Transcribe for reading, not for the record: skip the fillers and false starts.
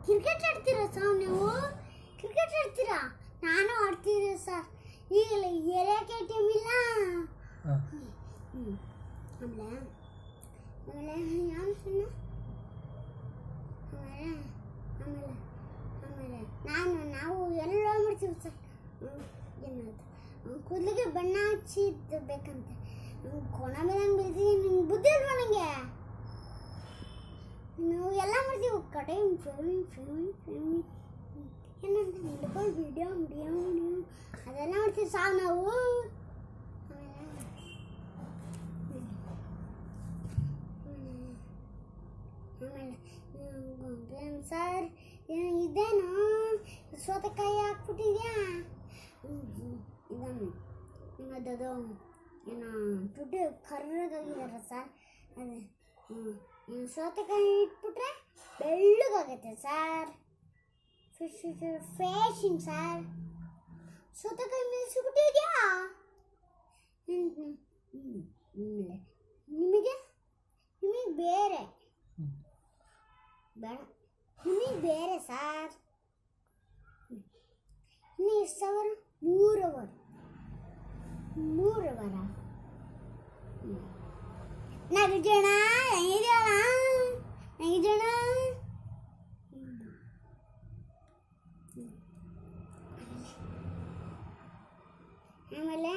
Cricket ಆಡ್ತೀರಾ sir ನೀವು? Cricket ಆಡ್ತೀರಾ? ನಾನು ಆಡ್ತೀರಿ sir. ಈಗಲೇ ಏರಿಯಾಕ್ಕೆ ಟೀಮ್ ಇಲ್ಲ. ಆಮೇಲೆ ಆಮೇಲೆ ಯಾವ ಆಮೇಲೆ ಆಮೇಲೆ ಆಮೇಲೆ ನಾವು ಎಲ್ಲ ಮಾಡ್ತೀವಿ ಸರ್. ಏನದು ಕೂದಲಿಗೆ ಬಣ್ಣ ಹಚ್ಚಿದ್ದು ಬೇಕಂತೆ. ಕೊಣ ಮೇಲೆ ಬೆಳೆದಿದ್ದೀನಿ. ನಿಮ್ಗೆ ಬುದ್ಧಿ ಇಲ್ವಾ ನನಗೆ? ನಾವು ಎಲ್ಲ ಮಾಡ್ತೀವಿ. ಕಡೆ ಏನಂತ ಮಿಡ್ಕೊಂಡು ವಿಡಿಯೋ ಅದೆಲ್ಲ ಮಾಡ್ತೀವಿ ಸರ್ ನಾವು. ಆಮೇಲೆ ಸರ್ ಇದೇನು ಸೌತೆಕಾಯಿ ಹಾಕ್ಬಿಟ್ಟಿದ್ಯಾ? ಇದನ್ನು ಅದದು ಏನು ದುಡ್ಡು ಕರ್ರಗಾಗಿದ್ದಾರೆ ಸರ್. ಅದೇ ಸೌತೆಕಾಯಿ ಇಟ್ಬಿಟ್ರೆ ಬೆಳ್ಳಗಾಗತ್ತೆ ಸರ್. Fashion sir. ಸೌತೆಕಾಯಿ ಮೇಯಿಸ್ಬಿಟ್ಟಿದ್ಯಾ? ನಿಮಗೆ ಬೇರೆ ಬೇಡ, ನಿಮಗೆ ಬೇರೆ ಸರ್. ಇನ್ನು ಎಷ್ಟು ಸಾವಿರ? 3 ಅವರ ನಗಜಣ ಆಮೇಲೆ